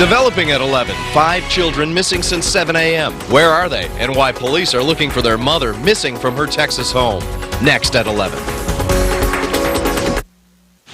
Developing at 11, 5 children missing since 7 a.m. Where are they, and why police are looking for their mother missing from her Texas home? Next at 11.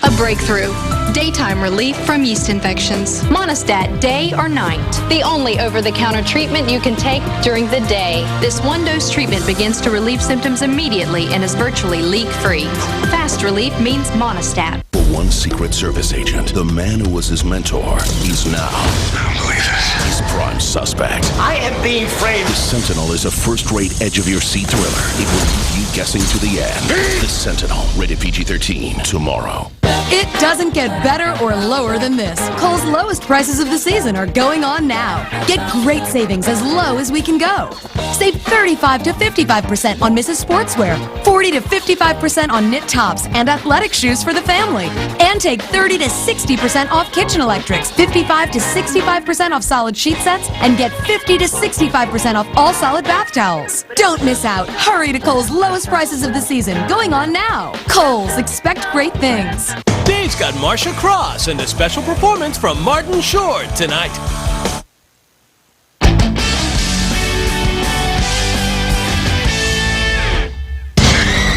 A breakthrough. Daytime relief from yeast infections. Monistat day or night. The only over-the-counter treatment you can take during the day. This one-dose treatment begins to relieve symptoms immediately and is virtually leak-free. Fast relief means Monistat. For one Secret Service agent, the man who was his mentor, he's now, I don't believe this, he's prime suspect. I am being framed. The Sentinel is a first-rate edge-of-your-seat thriller. It will leave you guessing to the end. The Sentinel, rated PG-13, tomorrow. It doesn't get better or lower than this. Kohl's lowest prices of the season are going on now. Get great savings as low as we can go. Save 35 to 55% on Mrs. Sportswear, 40 to 55% on knit tops and athletic shoes for the family. And take 30 to 60% off kitchen electrics, 55 to 65% off solid sheet sets, and get 50 to 65% off all solid bath towels. Don't miss out. Hurry to Kohl's lowest prices of the season, going on now. Kohl's, expect great things. Dave's got Marsha Cross and a special performance from Martin Short tonight.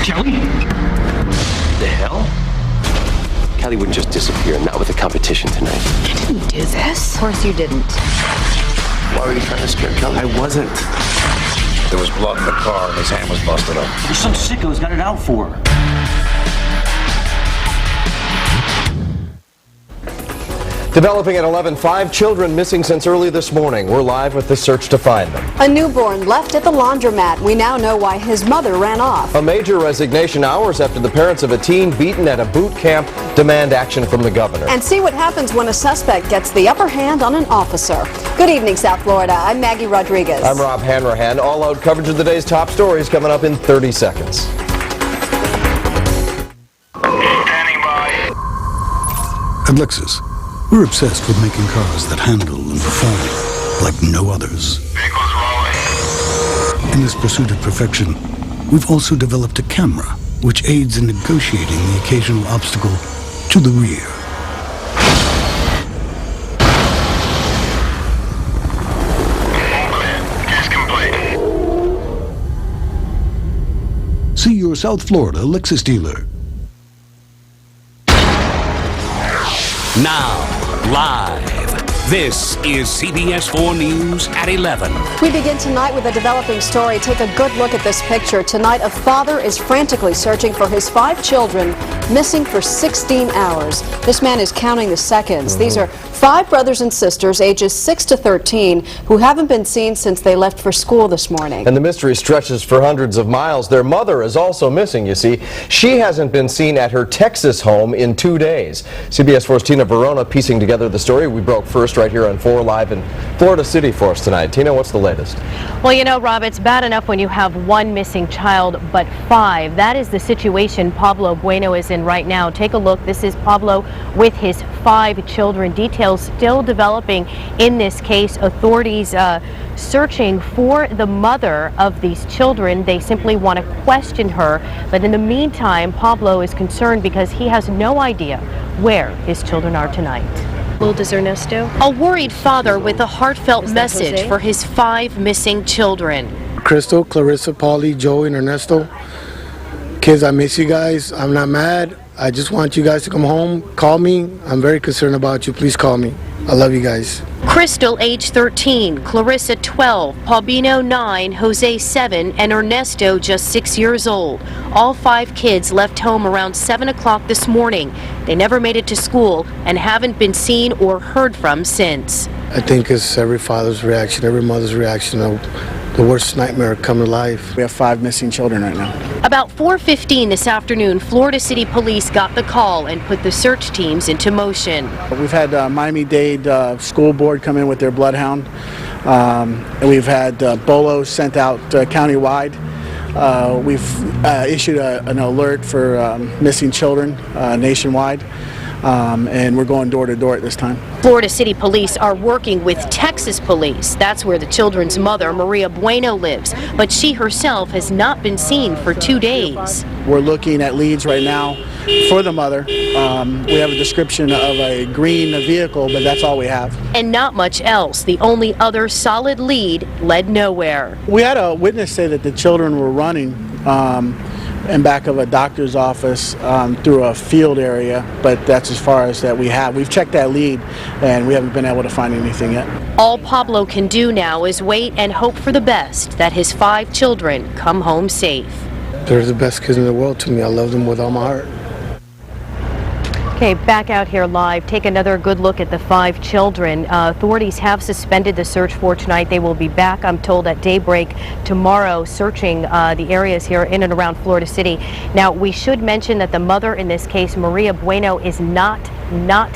Kelly? The hell? Kelly wouldn't just disappear, not with the competition tonight. I didn't do this. Of course you didn't. Why were you trying to scare Kelly? I wasn't. There was blood in the car and his hand was busted up. There's some sicko's got it out for her. Developing at 11, 5 children missing since early this morning. We're live with the search to find them. A newborn left at the laundromat. We now know why his mother ran off. A major resignation hours after the parents of a teen beaten at a boot camp demand action from the governor. And see what happens when a suspect gets the upper hand on an officer. Good evening, South Florida. I'm Maggie Rodriguez. I'm Rob Hanrahan. All-out coverage of the day's top stories coming up in 30 seconds. Standing by. At Lexus, we're obsessed with making cars that handle and perform like no others. Vehicles rolling. In this pursuit of perfection, we've also developed a camera which aids in negotiating the occasional obstacle to the rear. Test complete. See your South Florida Lexus dealer. Now, live. This is CBS 4 News at 11. We begin tonight with a developing story. Take a good look at this picture. Tonight, a father is frantically searching for his 5 children missing for 16 hours. This man is counting the seconds. These are 5 brothers and sisters, ages 6 to 13, who haven't been seen since they left for school this morning. And the mystery stretches for hundreds of miles. Their mother is also missing, you see. She hasn't been seen at her Texas home in 2 days. CBS 4's Tina Verona piecing together the story. We broke first right here on 4 Live in Florida City for us tonight. Tina, what's the latest? Well, you know, Rob, it's bad enough when you have 1 missing child, but 5. That is the situation Pablo Bueno is in right now. Take a look. This is Pablo with his 5 children. Details still developing in this case. Authorities searching for the mother of these children. They simply want to question her, but in the meantime, Pablo is concerned because he has no idea where his children are tonight. Lourdes Ernesto, a worried father with a heartfelt message for his 5 missing children. Crystal, Clarissa, Paulie, Joey, and Ernesto. Kids, I miss you guys. I'm not mad. I just want you guys to come home. Call me. I'm very concerned about you. Please call me. I love you guys. Crystal, age 13, Clarissa, 12, Paulino, 9, Jose, 7, and Ernesto, just 6 years old. All 5 kids left home around 7 o'clock this morning. They never made it to school and haven't been seen or heard from since. I think it's every father's reaction, every mother's reaction of the worst nightmare come to life. We have 5 missing children right now. About 4:15 this afternoon, Florida City Police got the call and put the search teams into motion. We've had Miami-Dade School Board come in with their bloodhound. And we've had BOLO sent out countywide. We've issued an alert for missing children nationwide. And we're going door to door at this time. Florida City Police are working with Texas Police. That's where the children's mother, Maria Bueno, lives. But she herself has not been seen for 2 days. We're looking at leads right now for the mother. We have a description of a green vehicle, but that's all we have. And not much else. The only other solid lead led nowhere. We had a witness say that the children were running in back of a doctor's office through a field area, but that's as far as that we have. We've checked that lead, and we haven't been able to find anything yet. All Pablo can do now is wait and hope for the best, that his 5 children come home safe. They're the best kids in the world to me. I love them with all my heart. Okay, back out here live. Take another good look at the 5 children. Authorities have suspended the search for tonight. They will be back, I'm told, at daybreak tomorrow, searching the areas here in and around Florida City. Now, we should mention that the mother in this case, Maria Bueno, is not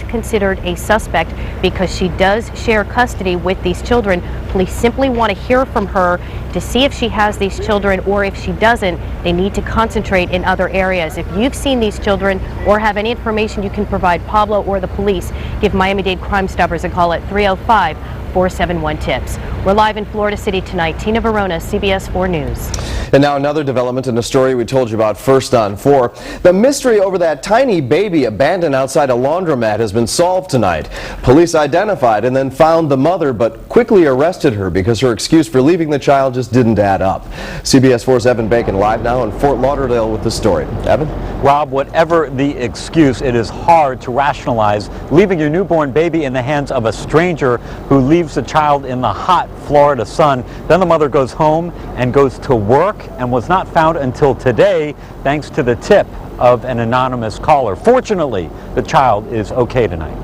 considered a suspect because she does share custody with these children. Police simply want to hear from her to see if she has these children, or if she doesn't, they need to concentrate in other areas. If you've seen these children or have any information you can provide Pablo or the police, give Miami-Dade Crime Stoppers a call at 305-471-TIPS. We're live in Florida City tonight. Tina Verona, CBS 4 News. And now another development in a story we told you about first on 4. The mystery over that tiny baby abandoned outside a laundromat has been solved tonight. Police identified and then found the mother, but quickly arrested her because her excuse for leaving the child just didn't add up. CBS 4's Evan Bacon live now in Fort Lauderdale with the story. Evan? Rob, whatever the excuse, it is hard to rationalize leaving your newborn baby in the hands of a stranger who leaves the child in the hot Florida sun. Then the mother goes home and goes to work and was not found until today, thanks to the tip of an anonymous caller. Fortunately, the child is okay tonight.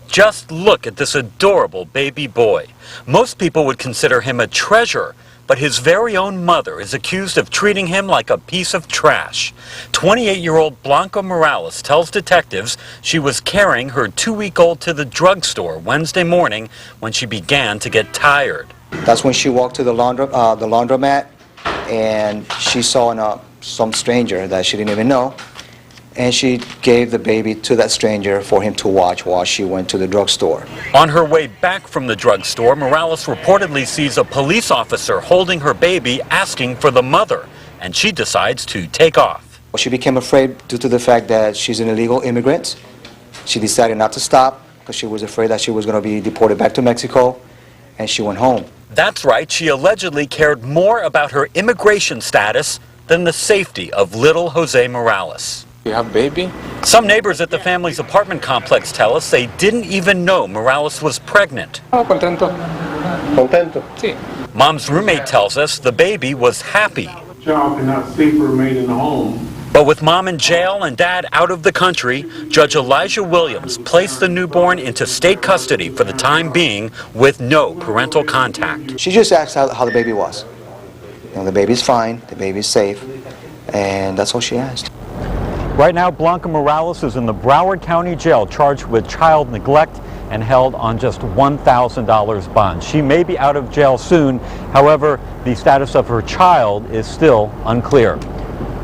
Just look at this adorable baby boy. Most people would consider him a treasure, but his very own mother is accused of treating him like a piece of trash. 28-year-old Blanca Morales tells detectives she was carrying her 2-week-old to the drugstore Wednesday morning when she began to get tired. That's when she walked to the laundromat, and she saw some stranger that she didn't even know, and she gave the baby to that stranger for him to watch while she went to the drugstore. On her way back from the drugstore, Morales reportedly sees a police officer holding her baby, asking for the mother, and she decides to take off. She became afraid due to the fact that she's an illegal immigrant. She decided not to stop because she was afraid that she was going to be deported back to Mexico, and she went home. That's right, she allegedly cared more about her immigration status than the safety of little Jose Morales. You have a baby? Some neighbors at the family's apartment complex tell us they didn't even know Morales was pregnant. Oh, contento. Contento. Sí. Mom's roommate tells us the baby was happy. Child cannot safely remain in the home. But with Mom in jail and Dad out of the country, Judge Elijah Williams placed the newborn into state custody for the time being with no parental contact. She just asked how the baby was. You know, the baby's fine, the baby's safe, and that's all she asked. Right now, Blanca Morales is in the Broward County Jail charged with child neglect and held on just $1,000 bond. She may be out of jail soon. However, the status of her child is still unclear.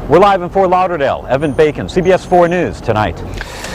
We're live in Fort Lauderdale. Evan Bacon, CBS 4 News tonight.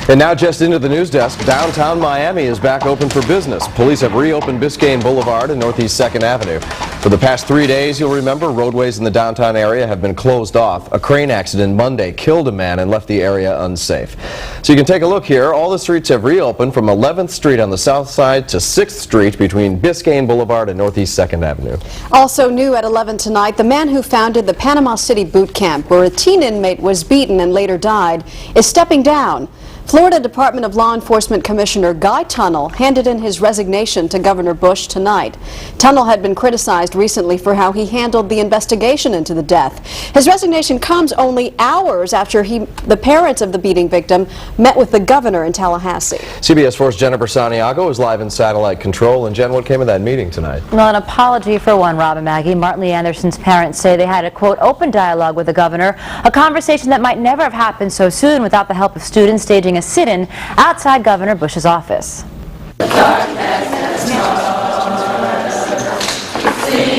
And now just into the news desk, downtown Miami is back open for business. Police have reopened Biscayne Boulevard and Northeast 2nd Avenue. For the past 3 days, you'll remember, roadways in the downtown area have been closed off. A crane accident Monday killed a man and left the area unsafe. So you can take a look here. All the streets have reopened from 11th Street on the south side to 6th Street between Biscayne Boulevard and Northeast 2nd Avenue. Also new at 11 tonight, the man who founded the Panama City boot camp, where a teen inmate was beaten and later died, is stepping down. Florida Department of Law Enforcement Commissioner Guy Tunnell handed in his resignation to Governor Bush tonight. Tunnell had been criticized recently for how he handled the investigation into the death. His resignation comes only hours after the parents of the beating victim met with the governor in Tallahassee. CBS 4's Jennifer Santiago is live in satellite control. And Jen, what came of that meeting tonight? Well, an apology for one, Rob and Maggie. Martin Lee Anderson's parents say they had a, quote, open dialogue with the governor, a conversation that might never have happened so soon without the help of students staging a sit-in outside Governor Bush's office.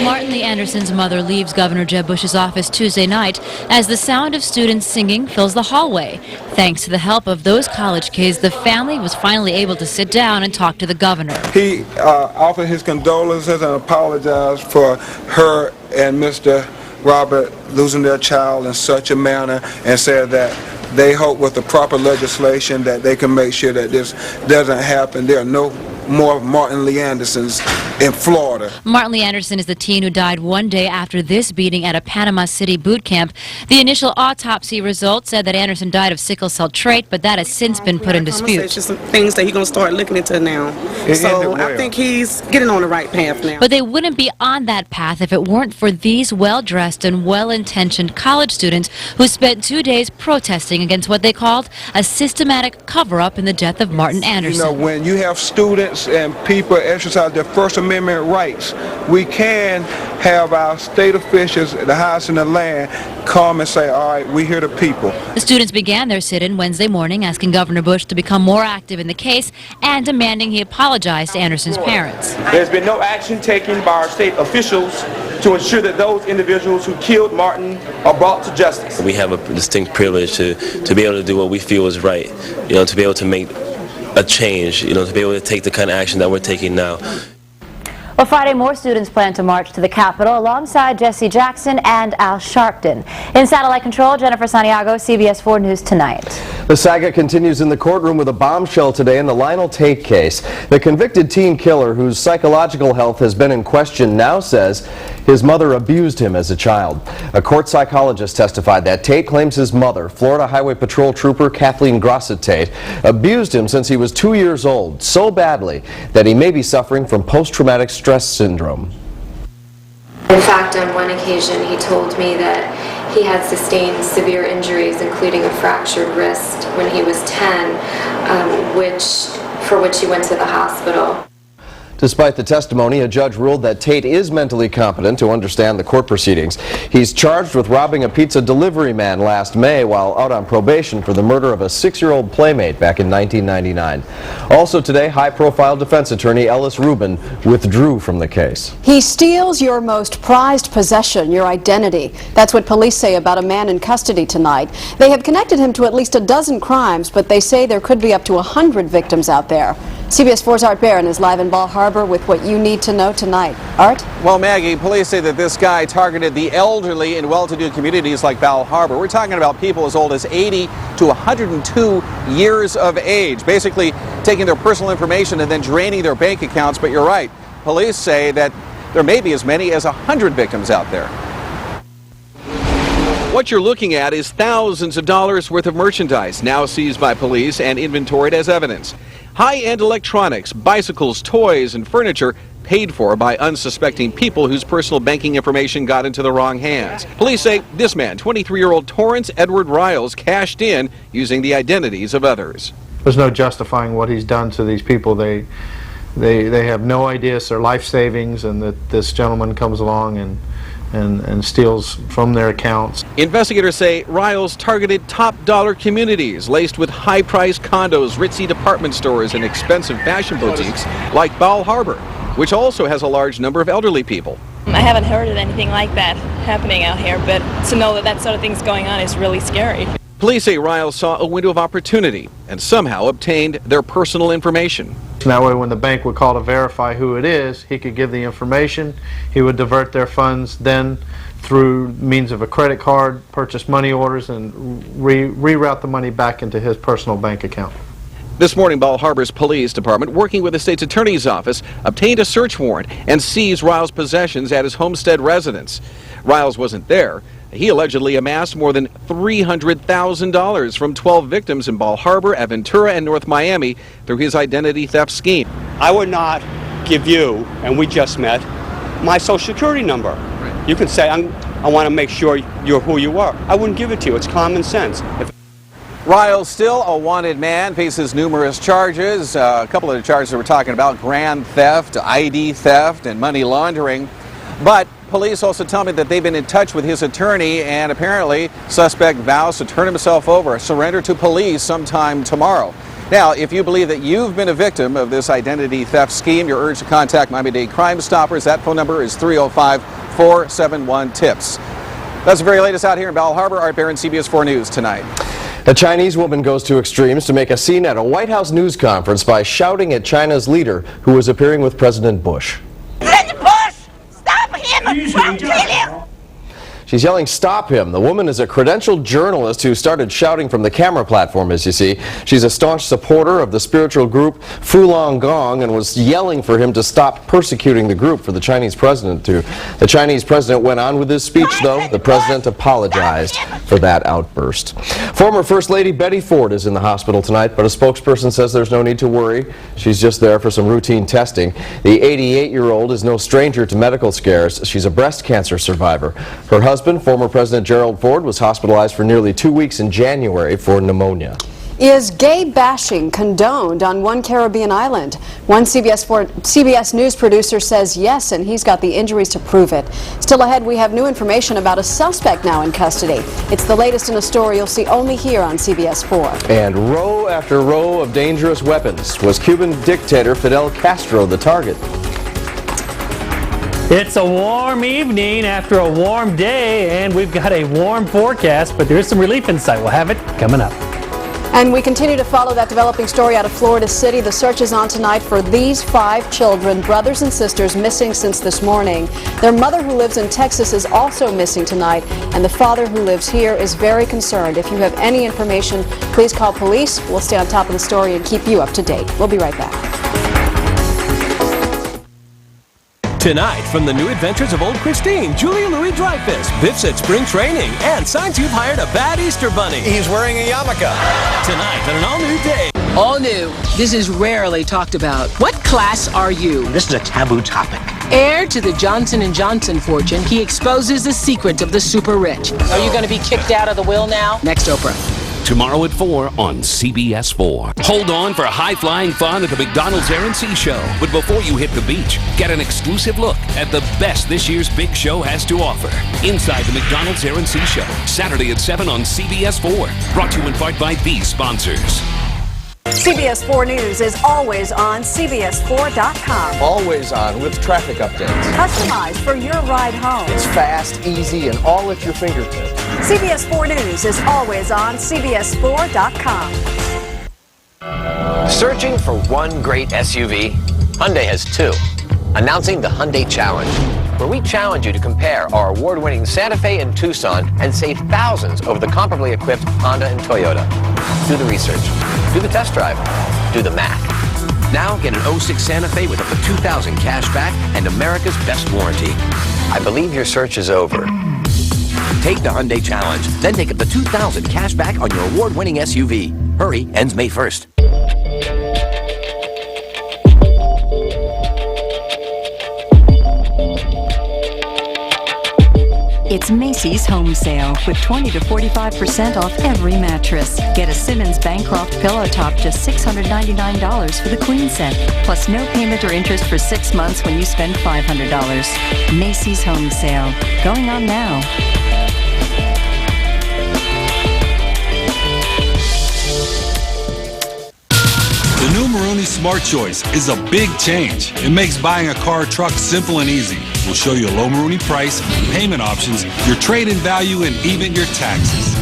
Martin Lee Anderson's mother leaves Governor Jeb Bush's office Tuesday night as the sound of students singing fills the hallway. Thanks to the help of those college kids, the family was finally able to sit down and talk to the governor. He offered his condolences and apologized for her and Mr. Robert losing their child in such a manner, and said that they hope with the proper legislation that they can make sure that this doesn't happen. There are no more Martin Lee Andersons in Florida. Martin Lee Anderson is the teen who died one day after this beating at a Panama City boot camp. The initial autopsy results said that Anderson died of sickle cell trait, but that has since been put in dispute. It's just some things that he's going to start looking into now. So I think he's getting on the right path now. But they wouldn't be on that path if it weren't for these well-dressed and well-intentioned college students who spent 2 days protesting against what they called a systematic cover-up in the death of Martin Anderson. You know, when you have students and people exercise their First Amendment rights, we can have our state officials, the highest in the land, come and say, all right, we hear the people. The students began their sit-in Wednesday morning, asking Governor Bush to become more active in the case and demanding he apologize to Anderson's parents. There's been no action taken by our state officials to ensure that those individuals who killed Martin are brought to justice. We have a distinct privilege to be able to do what we feel is right, you know, to be able to make a change, you know, to be able to take the kind of action that we're taking now. Well, Friday, more students plan to march to the Capitol alongside Jesse Jackson and Al Sharpton. In satellite control, Jennifer Santiago, CBS 4 News Tonight. The saga continues in the courtroom with a bombshell today in the Lionel Tate case. The convicted teen killer, whose psychological health has been in question, now says his mother abused him as a child. A court psychologist testified that Tate claims his mother, Florida Highway Patrol Trooper Kathleen Grossett Tate, abused him since he was 2 years old, so badly that he may be suffering from post-traumatic stress syndrome. In fact, on one occasion, he told me that he had sustained severe injuries, including a fractured wrist when he was 10, for which he went to the hospital. Despite the testimony, a judge ruled that Tate is mentally competent to understand the court proceedings. He's charged with robbing a pizza delivery man last May while out on probation for the murder of a 6-year-old playmate back in 1999. Also today, high-profile defense attorney Ellis Rubin withdrew from the case. He steals your most prized possession, your identity. That's what police say about a man in custody tonight. They have connected him to at least a dozen crimes, but they say there could be up to 100 victims out there. CBS 4's Art Barron is live in Bal Harbour with what you need to know tonight. Art? Well, Maggie, police say that this guy targeted the elderly in well-to-do communities like Bal Harbour. We're talking about people as old as 80 to 102 years of age, basically taking their personal information and then draining their bank accounts. But you're right, police say that there may be as many as 100 victims out there. What you're looking at is thousands of dollars worth of merchandise now seized by police and inventoried as evidence. High-end electronics, bicycles, toys, and furniture paid for by unsuspecting people whose personal banking information got into the wrong hands. Police say this man, 23-year-old Torrance Edward Riles, cashed in using the identities of others. There's no justifying what he's done to these people. They have no idea it's their life savings, and that this gentleman comes along and steals from their accounts. Investigators say Riles targeted top-dollar communities laced with high-priced condos, ritzy department stores, and expensive fashion boutiques like Bal Harbour, which also has a large number of elderly people. I haven't heard of anything like that happening out here, but to know that that sort of thing's going on is really scary. Police say Riles saw a window of opportunity and somehow obtained their personal information. That way, when the bank would call to verify who it is, he could give the information. He would divert their funds then through means of a credit card, purchase money orders, and reroute the money back into his personal bank account. This morning, Bal Harbour's police department, working with the state's attorney's office, obtained a search warrant and seized Riles' possessions at his homestead residence. Riles wasn't there. He allegedly amassed more than $300,000 from 12 victims in Bal Harbour, Aventura, and North Miami through his identity theft scheme. I would not give you, and we just met, my social security number. Right. You can say, I want to make sure you're who you are. I wouldn't give it to you. It's common sense. Riles, still a wanted man, faces numerous charges. A couple of the charges that we're talking about: grand theft, ID theft, and money laundering. But police also tell me that they've been in touch with his attorney, and apparently suspect vows to turn himself over, surrender to police sometime tomorrow. Now, if you believe that you've been a victim of this identity theft scheme, you're urged to contact Miami-Dade Crime Stoppers. That phone number is 305-471-TIPS. That's the very latest out here in Bal Harbour. Art Barron, CBS 4 News Tonight. A Chinese woman goes to extremes to make a scene at a White House news conference by shouting at China's leader, who was appearing with President Bush. She's yelling, "Stop him." The woman is a credentialed journalist who started shouting from the camera platform, as you see. She's a staunch supporter of the spiritual group Falun Gong and was yelling for him to stop persecuting the group for the Chinese president to. The Chinese president went on with his speech, though. The president apologized for that outburst. Former First Lady Betty Ford is in the hospital tonight, but a spokesperson says there's no need to worry. She's just there for some routine testing. The 88-year-old is no stranger to medical scares. She's a breast cancer survivor. Her husband, former President Gerald Ford, was hospitalized for nearly 2 weeks in January for pneumonia. Is gay bashing condoned on one Caribbean island? One CBS News producer says yes, and he's got the injuries to prove it. Still ahead, we have new information about a suspect now in custody. It's the latest in a story you'll see only here on CBS 4. And row after row of dangerous weapons. Was Cuban dictator Fidel Castro the target? It's a warm evening after a warm day, and we've got a warm forecast, but there is some relief in sight. We'll have it coming up. And we continue to follow that developing story out of Florida City. The search is on tonight for these 5 children, brothers and sisters, missing since this morning. Their mother, who lives in Texas, is also missing tonight, and the father, who lives here, is very concerned. If you have any information, please call police. We'll stay on top of the story and keep you up to date. We'll be right back. Tonight, from the new adventures of Old Christine, Julia Louis-Dreyfus, Biff's at spring training, and signs you've hired a bad Easter bunny. He's wearing a yarmulke. Tonight on an all-new day. All new. This is rarely talked about. What class are you? This is a taboo topic. Heir to the Johnson & Johnson fortune, he exposes the secret of the super rich. Are you going to be kicked out of the will now? Next Oprah. Tomorrow at 4 on CBS 4. Hold on for high-flying fun at the McDonald's Air and Sea Show. But before you hit the beach, get an exclusive look at the best this year's big show has to offer. Inside the McDonald's Air and Sea Show, Saturday at 7 on CBS 4. Brought to you in part by these sponsors. CBS 4 News is always on CBS4.com. Always on with traffic updates. Customized for your ride home. It's fast, easy, and all at your fingertips. CBS 4 News is always on CBS4.com. Searching for one great SUV? Hyundai has 2. Announcing the Hyundai Challenge, where we challenge you to compare our award-winning Santa Fe and Tucson and save thousands over the comparably equipped Honda and Toyota. Do the research. Do the test drive. Do the math. Now get an 06 Santa Fe with up to $2,000 cash back and America's best warranty. I believe your search is over. Take the Hyundai Challenge, then take up to $2,000 cash back on your award-winning SUV. Hurry, ends May 1st. It's Macy's home sale with 20 to 45% off every mattress. Get a Simmons Bancroft pillow top, just $699 for the queen set, plus no payment or interest for 6 months when you spend $500. Macy's home sale, going on now. The new Maroney Smart Choice is a big change. It makes buying a car or truck simple and easy. We'll show you a low Maroney price, payment options, your trade-in value, and even your taxes.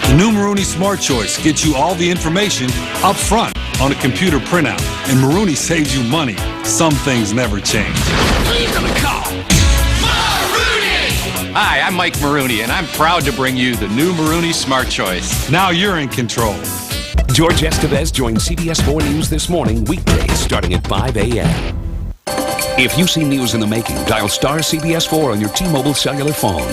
The new Maroney Smart Choice gets you all the information up front on a computer printout. And Maroney saves you money. Some things never change. Who's gonna call? Maroney! Hi, I'm Mike Maroney, and I'm proud to bring you the new Maroney Smart Choice. Now you're in control. George Estevez joined CBS 4 News this morning, weekdays starting at 5 a.m. If you see news in the making, dial star CBS 4 on your T-Mobile cellular phone.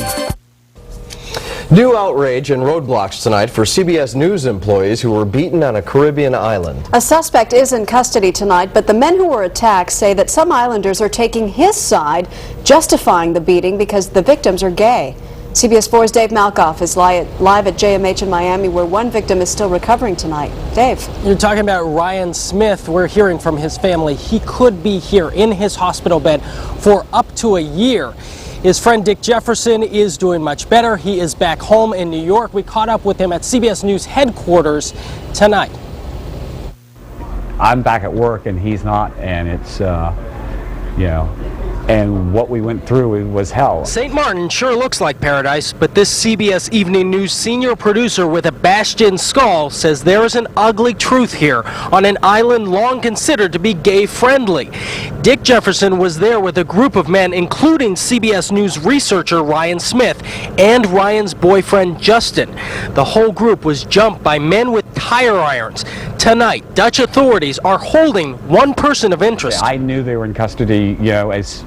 New outrage and roadblocks tonight for CBS News employees who were beaten on a Caribbean island. A suspect is in custody tonight, but the men who were attacked say that some islanders are taking his side, justifying the beating because the victims are gay. CBS 4's Dave Malkoff is live at JMH in Miami, where one victim is still recovering tonight. Dave. You're talking about Ryan Smith. We're hearing from his family. He could be here in his hospital bed for up to a year. His friend Dick Jefferson is doing much better. He is back home in New York. We caught up with him at CBS News headquarters tonight. I'm back at work and he's not, and it's, and what we went through was hell. St. Martin sure looks like paradise, but this CBS Evening News senior producer with a bashed-in skull says there is an ugly truth here on an island long considered to be gay-friendly. Dick Jefferson was there with a group of men, including CBS News researcher Ryan Smith and Ryan's boyfriend Justin. The whole group was jumped by men with tire irons. Tonight, Dutch authorities are holding one person of interest. I knew they were in custody, as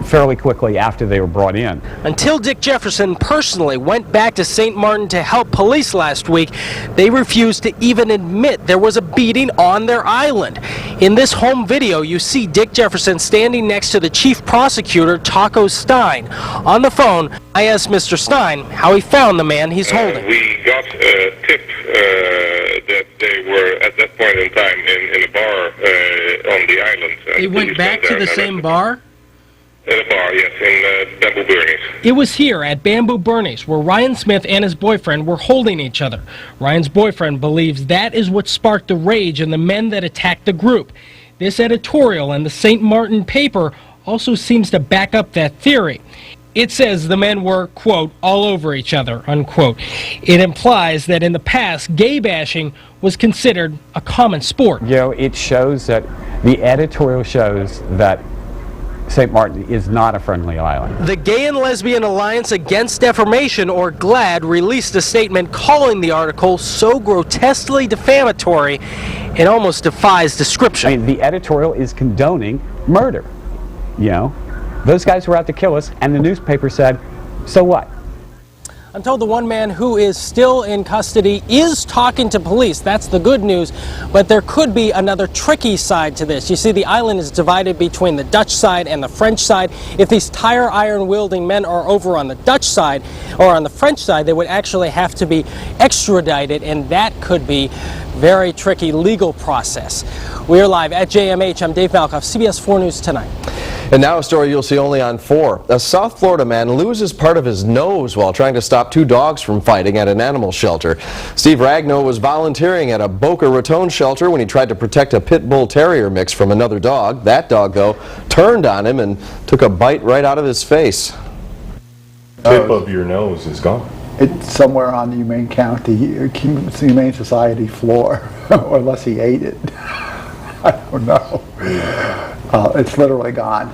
fairly quickly after they were brought in. Until Dick Jefferson personally went back to St. Martin to help police last week, they refused to even admit there was a beating on their island. In this home video, you see Dick Jefferson standing next to the chief prosecutor, Taco Stein. On the phone, I asked Mr. Stein how he found the man he's holding. We got a tip that they were at that point in time in a bar on the island. They went back to the same bar? In a bar, yes, in Bamboo Bernie's. It was here at Bamboo Bernie's where Ryan Smith and his boyfriend were holding each other. Ryan's boyfriend believes that is what sparked the rage in the men that attacked the group. This editorial in the St. Martin paper also seems to back up that theory. It says the men were, quote, all over each other, unquote. It implies that in the past, gay bashing was considered a common sport. It shows that the editorial shows that St. Martin is not a friendly island. The Gay and Lesbian Alliance Against Defamation, or GLAD, released a statement calling the article so grotesquely defamatory it almost defies description. I mean, the editorial is condoning murder. Those guys were out to kill us, and the newspaper said, so what? I'm told the one man who is still in custody is talking to police. That's the good news. But there could be another tricky side to this. You see, the island is divided between the Dutch side and the French side. If these tire iron wielding men are over on the Dutch side or on the French side, they would actually have to be extradited, and that could be very tricky legal process. We are live at JMH. I'm Dave Malkoff, CBS 4 News Tonight. And now a story you'll see only on 4. A South Florida man loses part of his nose while trying to stop 2 dogs from fighting at an animal shelter. Steve Ragnow was volunteering at a Boca Raton shelter when he tried to protect a pit bull terrier mix from another dog. That dog, though, turned on him and took a bite right out of his face. Tip of your nose is gone. It's somewhere on the Humane Society floor, or unless he ate it. I don't know. It's literally gone.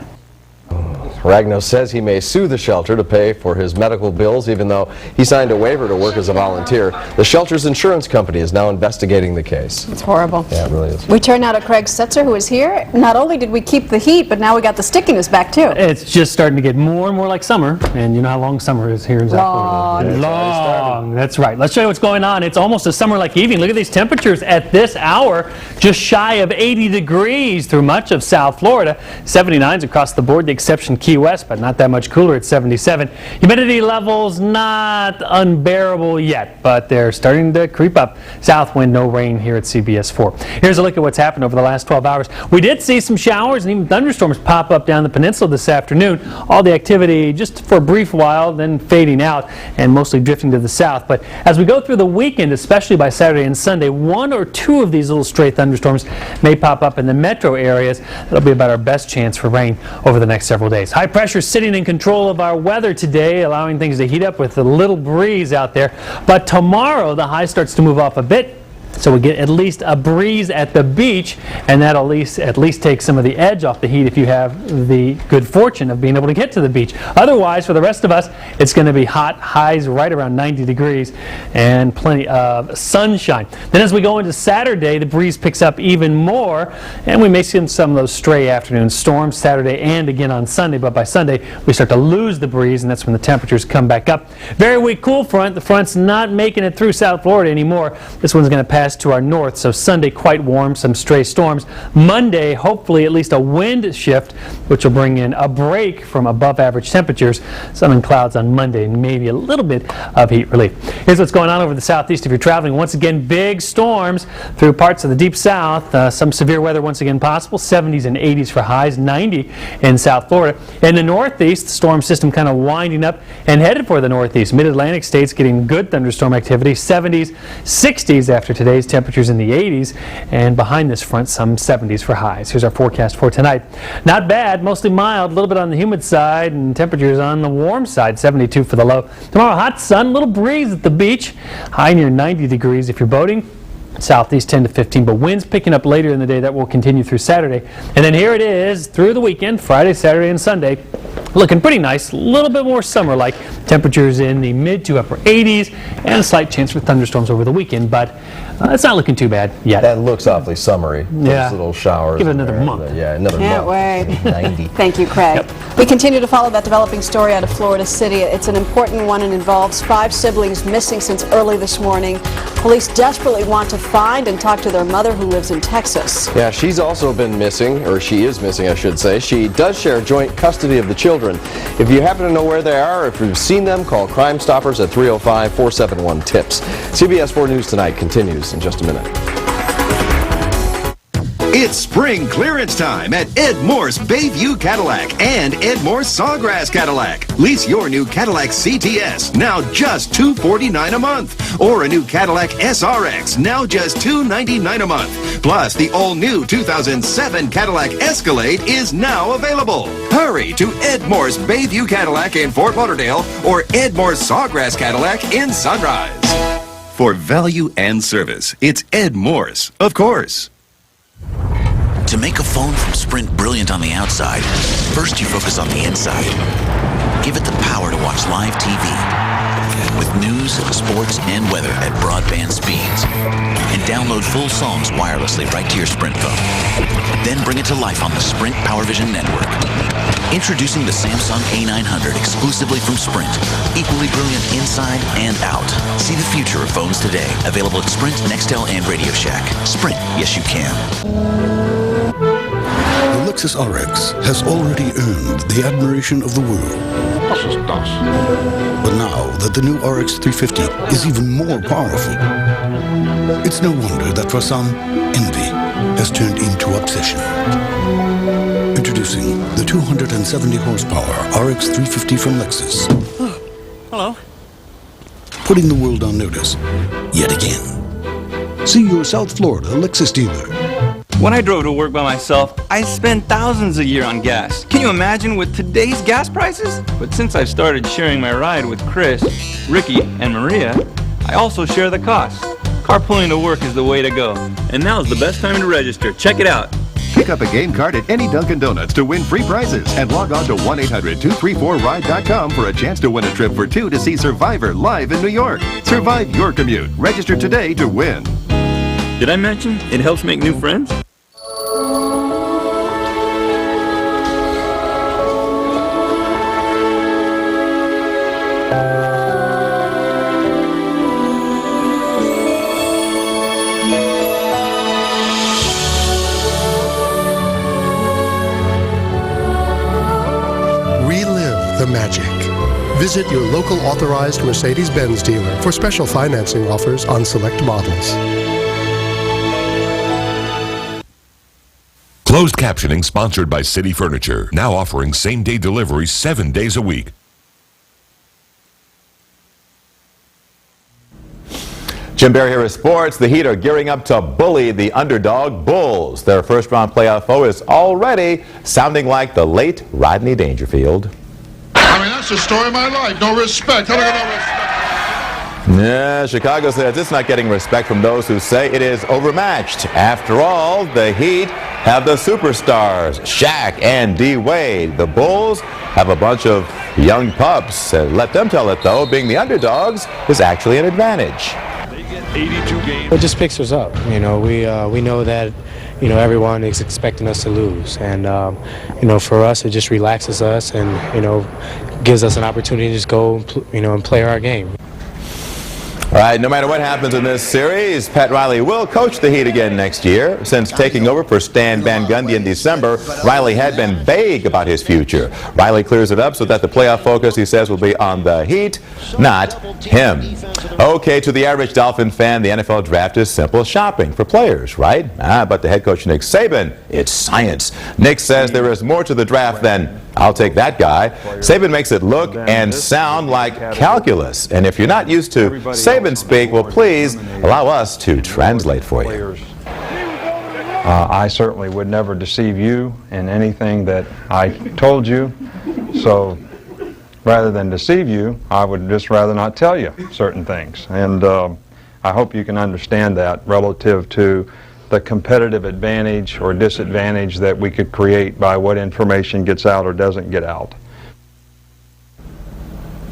Ragnow says he may sue the shelter to pay for his medical bills, even though he signed a waiver to work as a volunteer. The shelter's insurance company is now investigating the case. It's horrible. Yeah, it really is. We turn now to Craig Setzer, who is here. Not only did we keep the heat, but now we got the stickiness back, too. It's just starting to get more and more like summer, and you know how long summer is here in South Florida. Long. That's right. Let's show you what's going on. It's almost a summer-like evening. Look at these temperatures at this hour, just shy of 80 degrees through much of South Florida. 79s across the board, the exception Key West, but not that much cooler at 77. Humidity levels not unbearable yet, but they're starting to creep up. South wind, no rain here at CBS 4. Here's a look at what's happened over the last 12 hours. We did see some showers and even thunderstorms pop up down the peninsula this afternoon. All the activity just for a brief while, then fading out and mostly drifting to the south. But as we go through the weekend, especially by Saturday and Sunday, 1 or 2 of these little stray thunderstorms may pop up in the metro areas. That'll be about our best chance for rain over the next several days. High pressure sitting in control of our weather today, allowing things to heat up with a little breeze out there. But tomorrow, the high starts to move off a bit. So we get at least a breeze at the beach, and that'll at least take some of the edge off the heat if you have the good fortune of being able to get to the beach. Otherwise, for the rest of us, it's going to be hot, highs right around 90 degrees, and plenty of sunshine. Then as we go into Saturday, the breeze picks up even more, and we may see some of those stray afternoon storms Saturday and again on Sunday. But by Sunday, we start to lose the breeze, and that's when the temperatures come back up. Very weak cool front. The front's not making it through South Florida anymore. This one's going to pass to our north, so Sunday quite warm, some stray storms. Monday, hopefully at least a wind shift, which will bring in a break from above average temperatures. Sun and clouds on Monday, and maybe a little bit of heat relief. Here's what's going on over the southeast if you're traveling. Once again, big storms through parts of the deep south. Some severe weather once again possible. 70s and 80s for highs, 90 in South Florida. In the northeast, the storm system kind of winding up and headed for the northeast. Mid-Atlantic states getting good thunderstorm activity. 70s, 60s after today. today's temperatures in the 80s, and behind this front, some 70s for highs. Here's our forecast for tonight. Not bad, mostly mild, a little bit on the humid side, and temperatures on the warm side, 72 for the low. Tomorrow, hot sun, a little breeze at the beach, high near 90 degrees if you're boating. Southeast 10 to 15, but winds picking up later in the day. That will continue through Saturday. And then here it is through the weekend, Friday, Saturday, and Sunday. Looking pretty nice, a little bit more summer-like. Temperatures in the mid to upper 80s, and a slight chance for thunderstorms over the weekend, but it's not looking too bad yet. That looks awfully summery. Yeah. Those little showers. Give it another month. Yeah, another Can't month. wait. 90. Thank you, Craig. We continue to follow that developing story out of Florida City. It's an important one and involves 5 siblings missing since early this morning. Police desperately want to find and talk to their mother, who lives in Texas. Yeah, she's also been missing, or she is missing, I should say. She does share joint custody of the children. If you happen to know where they are, if you've seen them, call Crime Stoppers at 305-471-TIPS. CBS 4 News Tonight continues in just a minute. It's spring clearance time at Ed Morse Bayview Cadillac and Ed Morse Sawgrass Cadillac. Lease your new Cadillac CTS, now just $249 a month. Or a new Cadillac SRX, now just $299 a month. Plus, the all-new 2007 Cadillac Escalade is now available. Hurry to Ed Morse Bayview Cadillac in Fort Lauderdale or Ed Morse Sawgrass Cadillac in Sunrise. For value and service, it's Ed Morse, of course. To make a phone from Sprint brilliant on the outside, first you focus on the inside. Give it the power to watch live TV with news, sports, and weather at broadband speeds. And download full songs wirelessly right to your Sprint phone. Then bring it to life on the Sprint PowerVision network. Introducing the Samsung A900 exclusively from Sprint. Equally brilliant inside and out. See the future of phones today. Available at Sprint, Nextel, and Radio Shack. Sprint, yes you can. The Lexus RX has already earned the admiration of the world. But now that the new RX 350 is even more powerful, it's no wonder that for some, envy has turned into obsession. Introducing the 270 horsepower RX 350 from Lexus. Hello. Putting the world on notice yet again. See your South Florida Lexus dealer. When I drove to work by myself, I spend thousands a year on gas. Can you imagine with today's gas prices? But since I've started sharing my ride with Chris, Ricky, and Maria, I also share the cost. Carpooling to work is the way to go. And now is the best time to register. Check it out. Pick up a game card at any Dunkin' Donuts to win free prizes and log on to 1-800-234-RIDE.com for a chance to win a trip for 2 to see Survivor live in New York. Survive your commute. Register today to win. Did I mention it helps make new friends? Relive the magic. Visit your local authorized Mercedes-Benz dealer for special financing offers on select models. Closed captioning sponsored by City Furniture, now offering same-day delivery 7 days a week. Jim Barry here with sports. The Heat are gearing up to bully the underdog Bulls. Their first-round playoff foe is already sounding like the late Rodney Dangerfield. I mean, that's the story of my life. No respect. How do I get no respect? Yeah, Chicago says it's not getting respect from those who say it is overmatched. After all, the Heat have the superstars, Shaq and D. Wade. The Bulls have a bunch of young pups. Let them tell it, though, being the underdogs is actually an advantage. 82 games. It just picks us up. You know, we know that, you know, everyone is expecting us to lose, and you know, for us, it just relaxes us, and you know, gives us an opportunity to just go, you know, and play our game. All right, no matter what happens in this series, Pat Riley will coach the Heat again next year. Since taking over for Stan Van Gundy in December, Riley had been vague about his future. Riley clears it up so that the playoff focus, he says, will be on the Heat, not him. Okay, to the average Dolphin fan, the NFL draft is simple shopping for players, right? But the head coach, Nick Saban, it's science. Nick says there is more to the draft than I'll take that guy. Saban makes it look and sound like calculus. And if you're not used to Saban Cuban speak, well, please allow us to translate for you. I certainly would never deceive you in anything that I told you, so rather than deceive you, I would just rather not tell you certain things. And I hope you can understand that relative to the competitive advantage or disadvantage that we could create by what information gets out or doesn't get out.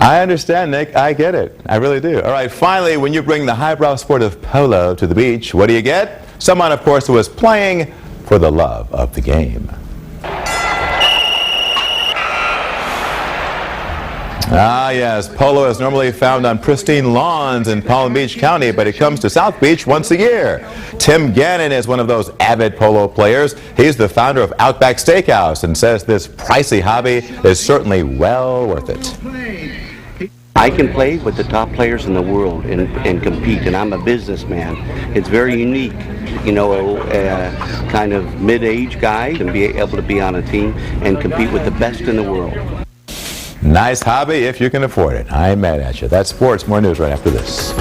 I understand, Nick. I get it. I really do. All right, finally, when you bring the highbrow sport of polo to the beach, what do you get? Someone, of course, who is playing for the love of the game. Ah, yes, polo is normally found on pristine lawns in Palm Beach County, but it comes to South Beach once a year. Tim Gannon is one of those avid polo players. He's the founder of Outback Steakhouse and says this pricey hobby is certainly well worth it. I can play with the top players in the world and compete, and I'm a businessman. It's very unique, you know, kind of mid-age guy and be able to be on a team and compete with the best in the world. Nice hobby if you can afford it. I ain't mad at you. That's sports. More news right after this.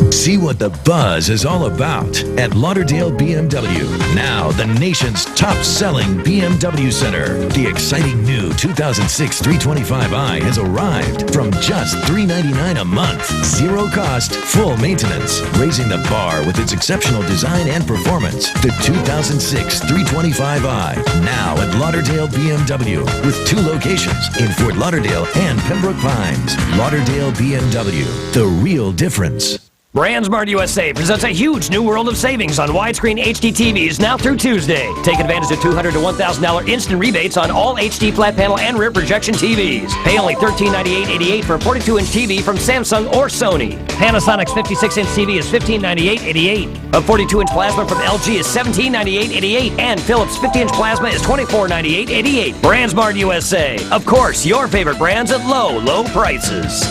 See what the buzz is all about at Lauderdale BMW. Now, the nation's top-selling BMW Center. The exciting new 2006 325i has arrived from just $399 a month. Zero cost, full maintenance, raising the bar with its exceptional design and performance. The 2006 325i, now at Lauderdale BMW, with 2 locations in Fort Lauderdale and Pembroke Pines. Lauderdale BMW, the real difference. BrandSmart USA presents a huge new world of savings on widescreen HD TVs now through Tuesday. Take advantage of $200 to $1,000 instant rebates on all HD flat panel and rear projection TVs. Pay only $1398.88 for a 42-inch TV from Samsung or Sony. Panasonic's 56-inch TV is $1598.88. A 42-inch plasma from LG is $1798.88. And Philips 50-inch plasma is $2498.88. BrandSmart USA. Of course, your favorite brands at low, low prices.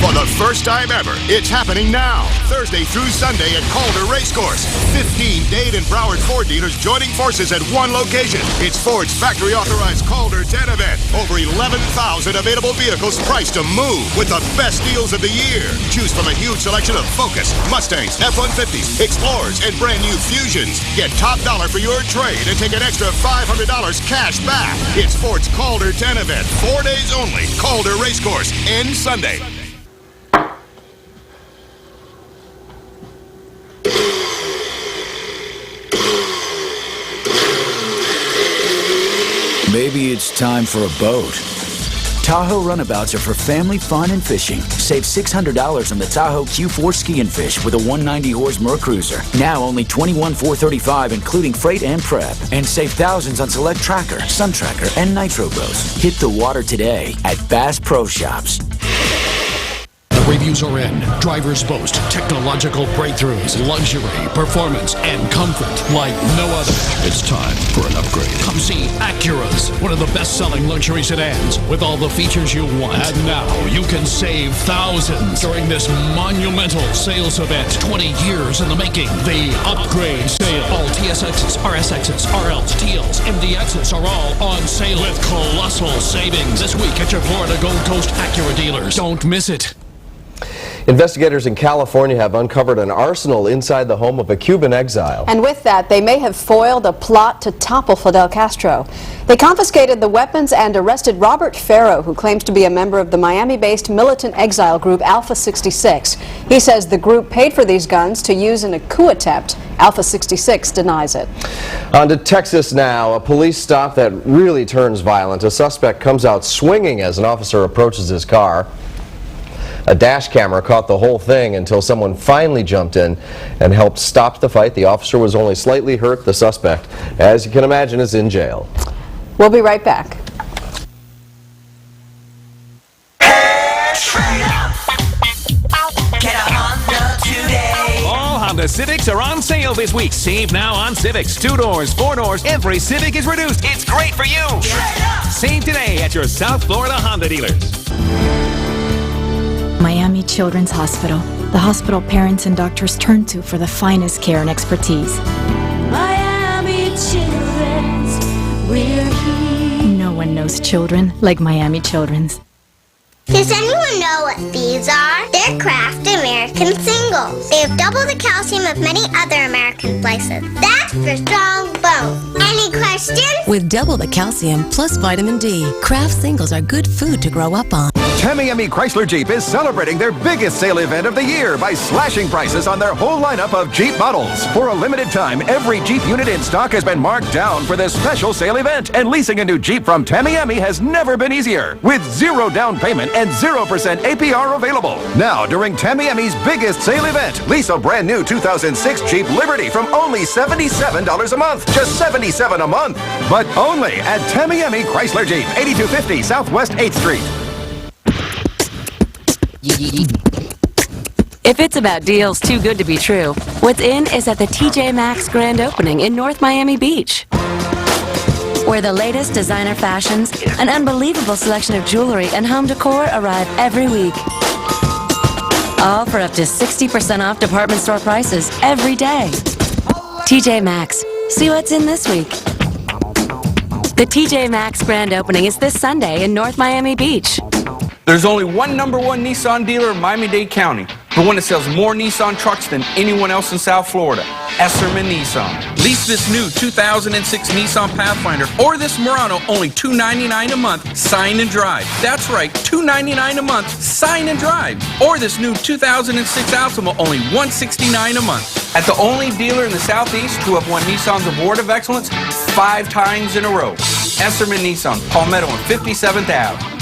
For the first time ever, it's happening now, Thursday through Sunday at Calder Racecourse. 15 Dade and Broward Ford dealers joining forces at one location. It's Ford's factory-authorized Calder 10 event. Over 11,000 available vehicles priced to move with the best deals of the year. Choose from a huge selection of Focus, Mustangs, F-150s, Explorers, and brand new Fusions. Get top dollar for your trade and take an extra $500 cash back. It's Ford's Calder 10 event. 4 days only. Calder Racecourse. Ends Sunday. Maybe it's time for a boat. Tahoe runabouts are for family fun and fishing. Save $600 on the Tahoe Q4 Ski and Fish with a 190 oars Mercruiser. Now only $21,435 including freight and prep. And save thousands on select Tracker, Sun Tracker, and Nitro boats. Hit the water today at Bass Pro Shops. The reviews are in. Drivers boast technological breakthroughs, luxury, performance, and comfort like no other. It's time for an upgrade. Come see Acura's, one of the best-selling luxury sedans with all the features you want. And now you can save thousands during this monumental sales event. 20 years in the making. The upgrade sale. All TSXs, RSXs, RLs, TLs, MDXs are all on sale with colossal savings this week at your Florida Gold Coast Acura dealers. Don't miss it. Investigators in California have uncovered an arsenal inside the home of a Cuban exile. And with that, they may have foiled a plot to topple Fidel Castro. They confiscated the weapons and arrested Robert Farrow, who claims to be a member of the Miami-based militant exile group Alpha 66. He says the group paid for these guns to use in a coup attempt. Alpha 66 denies it. On to Texas now. A police stop that really turns violent. A suspect comes out swinging as an officer approaches his car. A dash camera caught the whole thing until someone finally jumped in and helped stop the fight. The officer was only slightly hurt. The suspect, as you can imagine, is in jail. We'll be right back. All Honda Civics are on sale this week. Save now on Civics. 2 doors, 4 doors, every Civic is reduced. It's great for you. Save today at your South Florida Honda dealers. Miami Children's Hospital, the hospital parents and doctors turn to for the finest care and expertise. Miami Children's, we're here. No one knows children like Miami Children's. Does anyone know what these are? They're Kraft American Singles. They have double the calcium of many other American places. That's for strong bones. Any questions? With double the calcium plus vitamin D, Kraft Singles are good food to grow up on. Tamiami Chrysler Jeep is celebrating their biggest sale event of the year by slashing prices on their whole lineup of Jeep models. For a limited time, every Jeep unit in stock has been marked down for this special sale event, and leasing a new Jeep from Tamiami has never been easier, with 0 down payment and 0% APR available. Now, during Tamiami's biggest sale event, lease a brand new 2006 Jeep Liberty from only $77 a month. Just $77 a month. But only at Tamiami Chrysler Jeep, 8250 Southwest 8th Street. If it's about deals too good to be true, what's in is at the TJ Maxx grand opening in North Miami Beach, where the latest designer fashions, an unbelievable selection of jewelry and home decor arrive every week. All for up to 60% off department store prices every day. TJ Maxx. See what's in this week. The TJ Maxx grand opening is this Sunday in North Miami Beach. There's only one #1 Nissan dealer in Miami-Dade County, the one that sells more Nissan trucks than anyone else in South Florida, Esserman Nissan. Lease this new 2006 Nissan Pathfinder or this Murano only $299 a month, sign and drive. That's right, $299 a month, sign and drive. Or this new 2006 Altima only $169 a month. At the only dealer in the Southeast who have won Nissan's Award of Excellence 5 times in a row. Esserman Nissan, Palmetto and 57th Ave.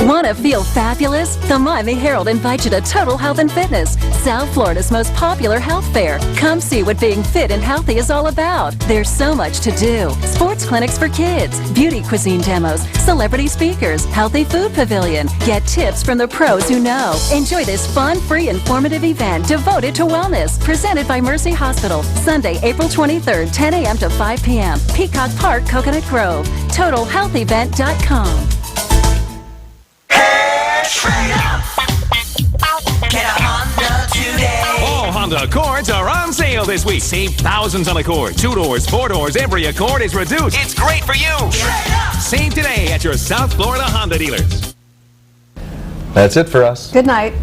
Want to feel fabulous? The Miami Herald invites you to Total Health and Fitness, South Florida's most popular health fair. Come see what being fit and healthy is all about. There's so much to do. Sports clinics for kids, beauty cuisine demos, celebrity speakers, healthy food pavilion. Get tips from the pros who know. Enjoy this fun, free, informative event devoted to wellness. Presented by Mercy Hospital. Sunday, April 23rd, 10 a.m. to 5 p.m. Peacock Park, Coconut Grove. TotalHealthEvent.com. Trade up. Get a Honda today. All Honda Accords are on sale this week. Save thousands on Accord. 2 doors, 4 doors, every Accord is reduced. It's great for you. Trade up. Save today at your South Florida Honda dealers. That's it for us. Good night.